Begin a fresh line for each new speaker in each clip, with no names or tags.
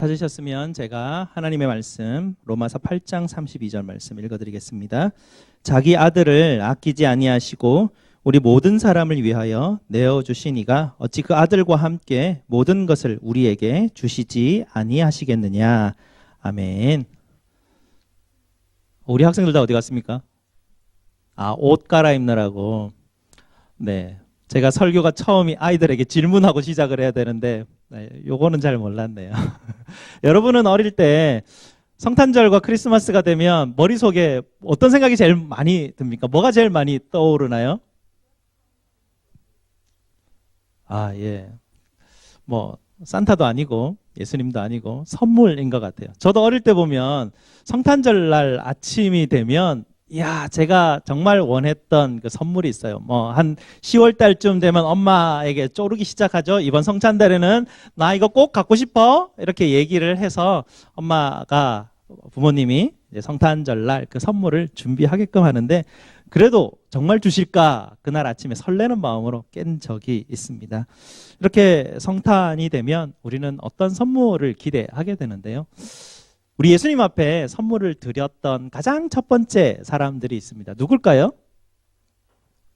찾으셨으면 제가 하나님의 말씀 로마서 8장 32절 말씀 읽어드리겠습니다. 자기 아들을 아끼지 아니하시고 우리 모든 사람을 위하여 내어주시니가 어찌 그 아들과 함께 모든 것을 우리에게 주시지 아니하시겠느냐. 아멘. 우리 학생들 다 어디 갔습니까? 옷 갈아입느라고. 네, 제가 설교가 처음이 아이들에게 질문하고 시작을 해야 되는데 요거는 잘 몰랐네요. 여러분은 어릴 때 성탄절과 크리스마스가 되면 머릿속에 어떤 생각이 제일 많이 듭니까? 뭐가 제일 많이 떠오르나요? 예. 뭐 산타도 아니고 예수님도 아니고 선물인 것 같아요. 저도 어릴 때 보면 성탄절 날 아침이 되면 제가 정말 원했던 그 선물이 있어요. 한 10월 달쯤 되면 엄마에게 쪼르기 시작하죠. 이번 성탄달에는 나 이거 꼭 갖고 싶어. 이렇게 얘기를 해서 엄마가, 부모님이 이제 성탄절 날 그 선물을 준비하게끔 하는데, 그래도 정말 주실까? 그날 아침에 설레는 마음으로 깬 적이 있습니다. 이렇게 성탄이 되면 우리는 어떤 선물을 기대하게 되는데요. 우리 예수님 앞에 선물을 드렸던 가장 첫 번째 사람들이 있습니다. 누굴까요?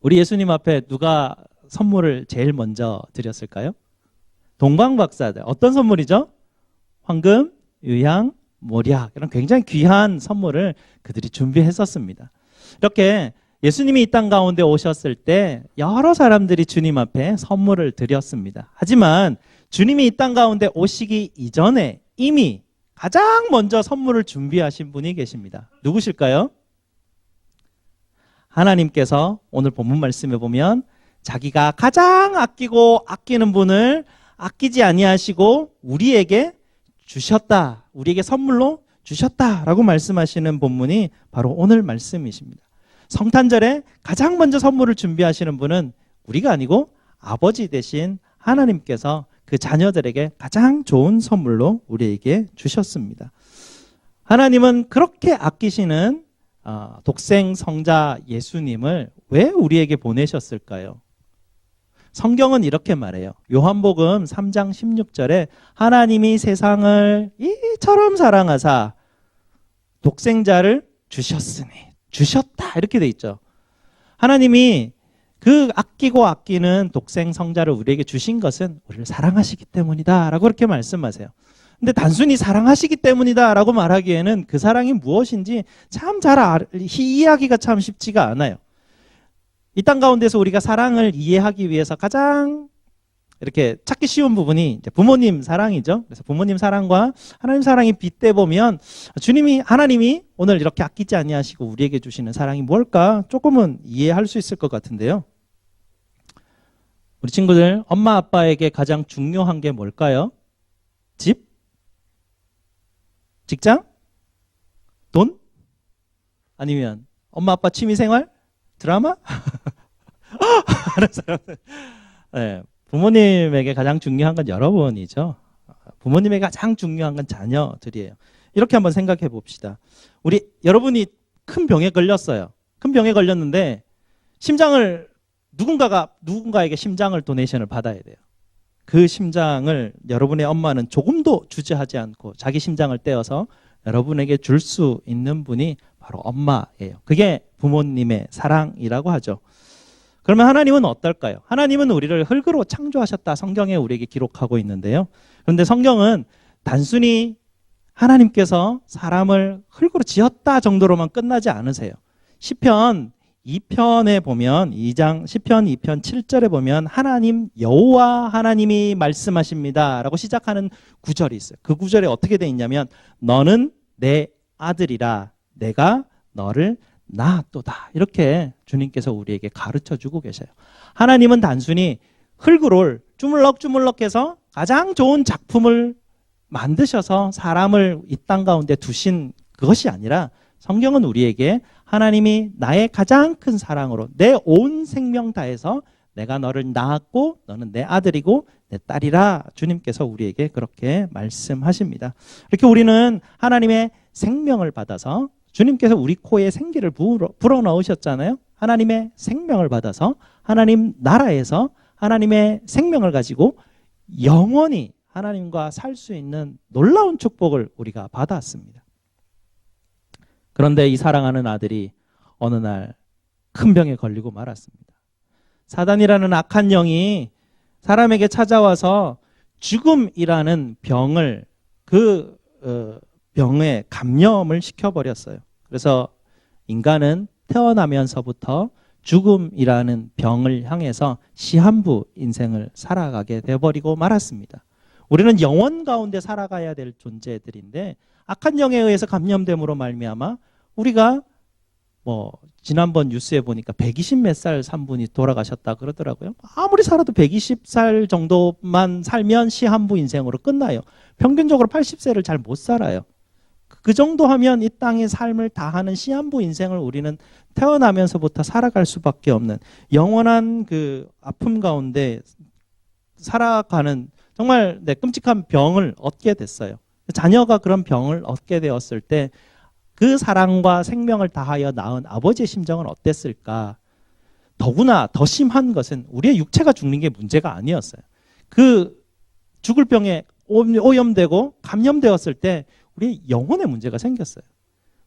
우리 예수님 앞에 누가 선물을 제일 먼저 드렸을까요? 동방박사들. 어떤 선물이죠? 황금, 유향, 모략, 이런 굉장히 귀한 선물을 그들이 준비했었습니다. 이렇게 예수님이 이 땅 가운데 오셨을 때 여러 사람들이 주님 앞에 선물을 드렸습니다. 하지만 주님이 이 땅 가운데 오시기 이전에 이미 가장 먼저 선물을 준비하신 분이 계십니다. 누구실까요? 하나님께서 오늘 본문 말씀에 보면 자기가 가장 아끼고 아끼는 분을 아끼지 아니하시고 우리에게 주셨다. 우리에게 선물로 주셨다라고 말씀하시는 본문이 바로 오늘 말씀이십니다. 성탄절에 가장 먼저 선물을 준비하시는 분은 우리가 아니고 아버지 되신 하나님께서 그 자녀들에게 가장 좋은 선물로 우리에게 주셨습니다. 하나님은 그렇게 아끼시는 독생 성자 예수님을 왜 우리에게 보내셨을까요? 성경은 이렇게 말해요. 요한복음 3장 16절에 하나님이 세상을 이처럼 사랑하사 독생자를 주셨다 이렇게 돼 있죠. 하나님이 그 아끼고 아끼는 독생 성자를 우리에게 주신 것은 우리를 사랑하시기 때문이다 라고 그렇게 말씀하세요. 근데 단순히 사랑하시기 때문이다 라고 말하기에는 그 사랑이 무엇인지 참 잘 이해하기가 참 쉽지가 않아요. 이 땅 가운데서 우리가 사랑을 이해하기 위해서 가장 이렇게 찾기 쉬운 부분이 이제 부모님 사랑이죠. 그래서 부모님 사랑과 하나님 사랑이 빗대 보면 하나님이 오늘 이렇게 아끼지 아니하시고 우리에게 주시는 사랑이 뭘까 조금은 이해할 수 있을 것 같은데요. 우리 친구들, 엄마 아빠에게 가장 중요한 게 뭘까요? 집? 직장? 돈? 아니면 엄마 아빠 취미생활? 드라마? 하는 사람들. 네. 부모님에게 가장 중요한 건 여러분이죠. 부모님에게 가장 중요한 건 자녀들이에요. 이렇게 한번 생각해 봅시다. 여러분이 큰 병에 걸렸어요. 큰 병에 걸렸는데 누군가에게 심장을 도네이션을 받아야 돼요. 그 심장을 여러분의 엄마는 조금도 주저하지 않고 자기 심장을 떼어서 여러분에게 줄 수 있는 분이 바로 엄마예요. 그게 부모님의 사랑이라고 하죠. 그러면 하나님은 어떨까요? 하나님은 우리를 흙으로 창조하셨다. 성경에 우리에게 기록하고 있는데요. 그런데 성경은 단순히 하나님께서 사람을 흙으로 지었다 정도로만 끝나지 않으세요. 시편 2편에 보면 시편 2편 7절에 보면 하나님 여호와 하나님이 말씀하십니다 라고 시작하는 구절이 있어요. 그 구절에 어떻게 돼 있냐면 너는 내 아들이라 내가 너를 낳았도다. 이렇게 주님께서 우리에게 가르쳐주고 계셔요. 하나님은 단순히 흙을 주물럭주물럭해서 가장 좋은 작품을 만드셔서 사람을 이 땅 가운데 두신 그것이 아니라 성경은 우리에게 하나님이 나의 가장 큰 사랑으로 내 온 생명 다해서 내가 너를 낳았고 너는 내 아들이고 내 딸이라 주님께서 우리에게 그렇게 말씀하십니다. 이렇게 우리는 하나님의 생명을 받아서 주님께서 우리 코에 생기를 불어넣으셨잖아요. 하나님의 생명을 받아서 하나님 나라에서 하나님의 생명을 가지고 영원히 하나님과 살 수 있는 놀라운 축복을 우리가 받았습니다. 그런데 이 사랑하는 아들이 어느 날 큰 병에 걸리고 말았습니다. 사단이라는 악한 영이 사람에게 찾아와서 죽음이라는 병을 병에 감염을 시켜버렸어요. 그래서 인간은 태어나면서부터 죽음이라는 병을 향해서 시한부 인생을 살아가게 되어버리고 말았습니다. 우리는 영원 가운데 살아가야 될 존재들인데 악한 영에 의해서 감염됨으로 말미암아 우리가 지난번 뉴스에 보니까 120 몇 살 산 분이 돌아가셨다 그러더라고요. 아무리 살아도 120살 정도만 살면 시한부 인생으로 끝나요. 평균적으로 80세를 잘 못 살아요. 그 정도 하면 이 땅의 삶을 다하는 시한부 인생을 우리는 태어나면서부터 살아갈 수밖에 없는 영원한 그 아픔 가운데 살아가는 정말 끔찍한 병을 얻게 됐어요. 자녀가 그런 병을 얻게 되었을 때 그 사랑과 생명을 다하여 낳은 아버지의 심정은 어땠을까? 더구나 더 심한 것은 우리의 육체가 죽는 게 문제가 아니었어요. 그 죽을 병에 오염되고 감염되었을 때 우리 영혼에 문제가 생겼어요.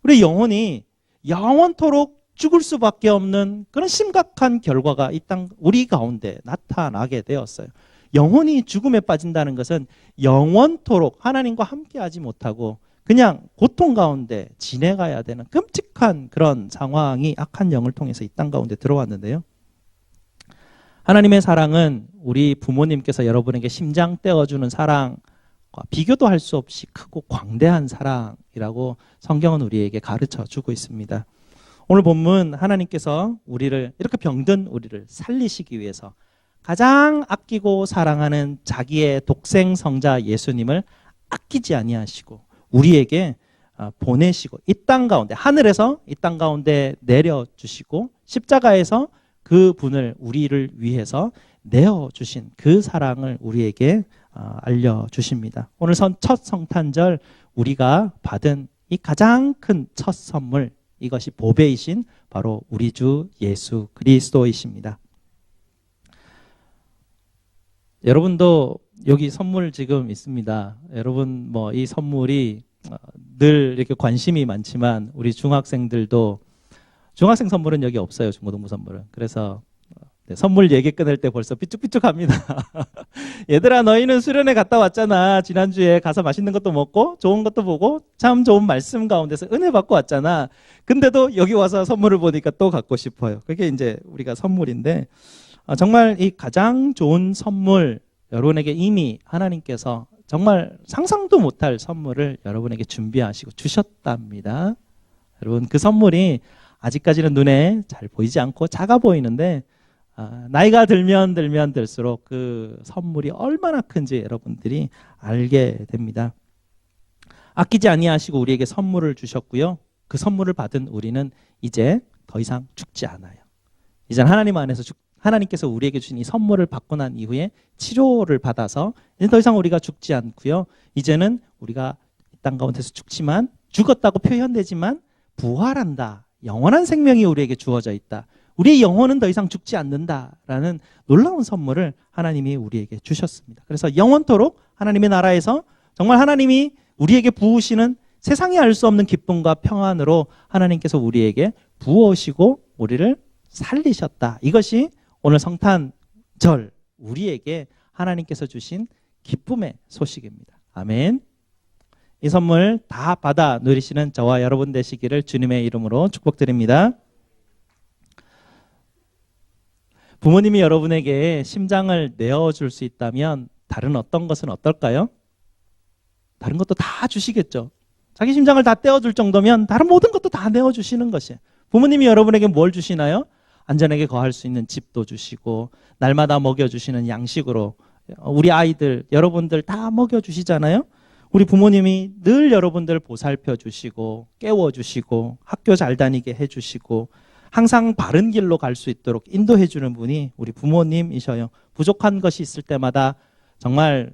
우리 영혼이 영원토록 죽을 수밖에 없는 그런 심각한 결과가 이 땅 우리 가운데 나타나게 되었어요. 영혼이 죽음에 빠진다는 것은 영원토록 하나님과 함께하지 못하고 그냥 고통 가운데 지내가야 되는 끔찍한 그런 상황이 악한 영을 통해서 이 땅 가운데 들어왔는데요. 하나님의 사랑은 우리 부모님께서 여러분에게 심장 떼어주는 사랑과 비교도 할 수 없이 크고 광대한 사랑이라고 성경은 우리에게 가르쳐 주고 있습니다. 오늘 본문 하나님께서 우리를 이렇게 병든 우리를 살리시기 위해서 가장 아끼고 사랑하는 자기의 독생 성자 예수님을 아끼지 아니하시고 우리에게 보내시고 이 땅 가운데 하늘에서 이 땅 가운데 내려주시고 십자가에서 그 분을 우리를 위해서 내어주신 그 사랑을 우리에게 알려주십니다. 오늘 첫 성탄절 우리가 받은 이 가장 큰 첫 선물 이것이 보배이신 바로 우리 주 예수 그리스도이십니다. 여러분도 여기 선물 지금 있습니다. 여러분 이 선물이 늘 이렇게 관심이 많지만 우리 중학생들도 중학생 선물은 여기 없어요. 중고등부 선물은. 그래서 선물 얘기 끊을 때 벌써 삐쭉삐쭉합니다. 얘들아 너희는 수련회 갔다 왔잖아. 지난주에 가서 맛있는 것도 먹고 좋은 것도 보고 참 좋은 말씀 가운데서 은혜 받고 왔잖아. 근데도 여기 와서 선물을 보니까 또 갖고 싶어요. 그게 이제 우리가 선물인데 정말 이 가장 좋은 선물 여러분에게 이미 하나님께서 정말 상상도 못할 선물을 여러분에게 준비하시고 주셨답니다. 여러분 그 선물이 아직까지는 눈에 잘 보이지 않고 작아 보이는데 나이가 들면 들수록 그 선물이 얼마나 큰지 여러분들이 알게 됩니다. 아끼지 아니하시고 우리에게 선물을 주셨고요. 그 선물을 받은 우리는 이제 더 이상 죽지 않아요. 이제 하나님 안에서 하나님께서 우리에게 주신 이 선물을 받고 난 이후에 치료를 받아서 이제 더 이상 우리가 죽지 않고요. 이제는 우리가 이 땅 가운데서 죽지만 죽었다고 표현되지만 부활한다. 영원한 생명이 우리에게 주어져 있다. 우리의 영혼은 더 이상 죽지 않는다라는 놀라운 선물을 하나님이 우리에게 주셨습니다. 그래서 영원토록 하나님의 나라에서 정말 하나님이 우리에게 부으시는 세상이 알 수 없는 기쁨과 평안으로 하나님께서 우리에게 부으시고 우리를 살리셨다. 이것이 오늘 성탄절 우리에게 하나님께서 주신 기쁨의 소식입니다. 아멘. 이 선물 다 받아 누리시는 저와 여러분 되시기를 주님의 이름으로 축복드립니다. 부모님이 여러분에게 심장을 내어줄 수 있다면 다른 어떤 것은 어떨까요? 다른 것도 다 주시겠죠. 자기 심장을 다 떼어줄 정도면 다른 모든 것도 다 내어주시는 것이에요. 부모님이 여러분에게 뭘 주시나요? 안전하게 거할 수 있는 집도 주시고 날마다 먹여주시는 양식으로 우리 아이들 여러분들 다 먹여주시잖아요. 우리 부모님이 늘 여러분들 보살펴 주시고 깨워주시고 학교 잘 다니게 해주시고 항상 바른 길로 갈 수 있도록 인도해 주는 분이 우리 부모님이셔요. 부족한 것이 있을 때마다 정말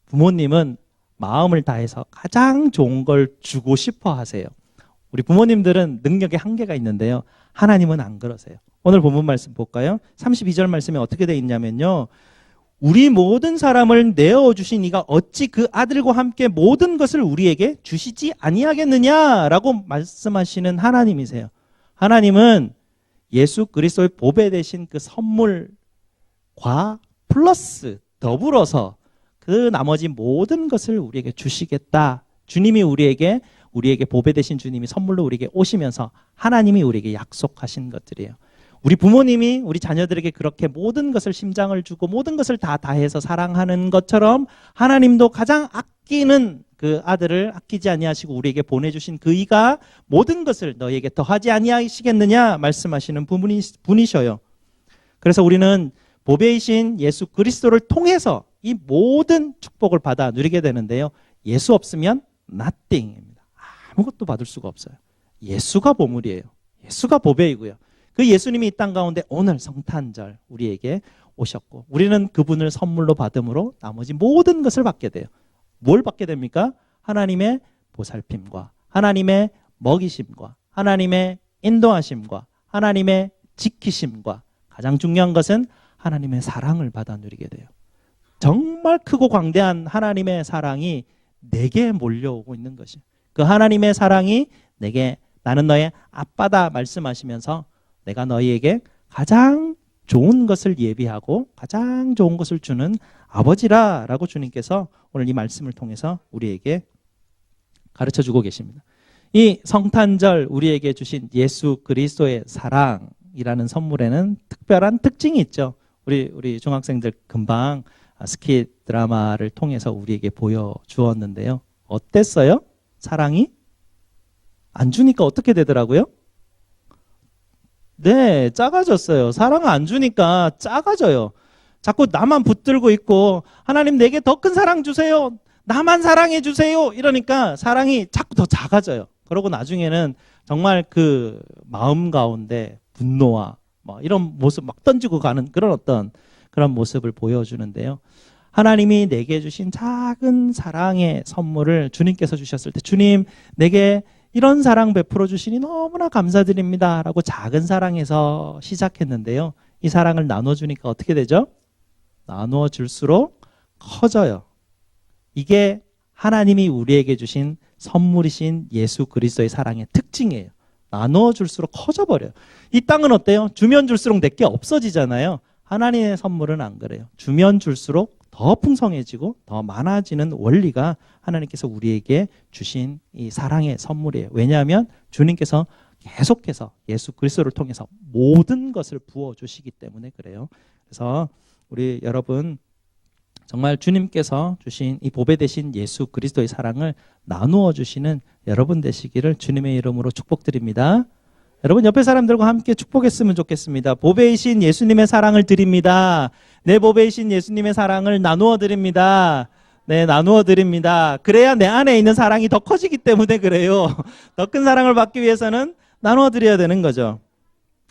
부모님은 마음을 다해서 가장 좋은 걸 주고 싶어 하세요. 우리 부모님들은 능력에 한계가 있는데요. 하나님은 안 그러세요. 오늘 본문 말씀 볼까요? 32절 말씀에 어떻게 되어 있냐면요. 우리 모든 사람을 내어주신 이가 어찌 그 아들과 함께 모든 것을 우리에게 주시지 아니하겠느냐라고 말씀하시는 하나님이세요. 하나님은 예수 그리스도의 보배 되신 그 선물과 플러스 더불어서 그 나머지 모든 것을 우리에게 주시겠다. 주님이 우리에게 보배 되신 주님이 선물로 우리에게 오시면서 하나님이 우리에게 약속하신 것들이에요. 우리 부모님이 우리 자녀들에게 그렇게 모든 것을 심장을 주고 모든 것을 다 다해서 사랑하는 것처럼 하나님도 가장 아끼는 그 아들을 아끼지 아니하시고 우리에게 보내주신 그 이가 모든 것을 너희에게 더하지 아니하시겠느냐 말씀하시는 분이셔요. 그래서 우리는 보배이신 예수 그리스도를 통해서 이 모든 축복을 받아 누리게 되는데요. 예수 없으면 nothing입니다. 아무것도 받을 수가 없어요. 예수가 보물이에요. 예수가 보배이고요. 그 예수님이 이 땅 가운데 오늘 성탄절 우리에게 오셨고 우리는 그분을 선물로 받음으로 나머지 모든 것을 받게 돼요. 뭘 받게 됩니까? 하나님의 보살핌과 하나님의 먹이심과 하나님의 인도하심과 하나님의 지키심과 가장 중요한 것은 하나님의 사랑을 받아 누리게 돼요. 정말 크고 광대한 하나님의 사랑이 내게 몰려오고 있는 것이에요. 그 하나님의 사랑이 내게 나는 너의 아빠다 말씀하시면서 내가 너희에게 가장 좋은 것을 예비하고 가장 좋은 것을 주는 아버지라라고 주님께서 오늘 이 말씀을 통해서 우리에게 가르쳐주고 계십니다. 이 성탄절 우리에게 주신 예수 그리스도의 사랑이라는 선물에는 특별한 특징이 있죠. 우리 중학생들 금방 스킷 드라마를 통해서 우리에게 보여주었는데요. 어땠어요? 사랑이? 안 주니까 어떻게 되더라고요? 네, 작아졌어요. 사랑 안 주니까 작아져요. 자꾸 나만 붙들고 있고 하나님 내게 더 큰 사랑 주세요. 나만 사랑해 주세요. 이러니까 사랑이 자꾸 더 작아져요. 그러고 나중에는 정말 그 마음 가운데 분노와 뭐 이런 모습 막 던지고 가는 그런 모습을 보여주는데요. 하나님이 내게 주신 작은 사랑의 선물을 주님께서 주셨을 때 주님 내게 이런 사랑 베풀어 주시니 너무나 감사드립니다 라고 작은 사랑에서 시작했는데요. 이 사랑을 나눠주니까 어떻게 되죠? 나누어 줄수록 커져요. 이게 하나님이 우리에게 주신 선물이신 예수 그리스도의 사랑의 특징이에요. 나누어 줄수록 커져버려요. 이 땅은 어때요? 주면 줄수록 내게 없어지잖아요. 하나님의 선물은 안 그래요. 주면 줄수록 더 풍성해지고 더 많아지는 원리가 하나님께서 우리에게 주신 이 사랑의 선물이에요. 왜냐하면 주님께서 계속해서 예수 그리스도를 통해서 모든 것을 부어주시기 때문에 그래요. 그래서 우리 여러분 정말 주님께서 주신 이 보배 되신 예수 그리스도의 사랑을 나누어 주시는 여러분 되시기를 주님의 이름으로 축복드립니다. 여러분 옆에 사람들과 함께 축복했으면 좋겠습니다. 보배이신 예수님의 사랑을 드립니다. 내 보배이신 예수님의 사랑을 나누어 드립니다. 네, 나누어 드립니다. 그래야 내 안에 있는 사랑이 더 커지기 때문에 그래요. 더 큰 사랑을 받기 위해서는 나누어 드려야 되는 거죠.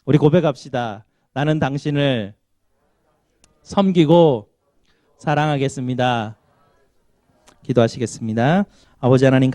우리 고백합시다. 나는 당신을 섬기고 사랑하겠습니다. 기도하시겠습니다. 아버지 하나님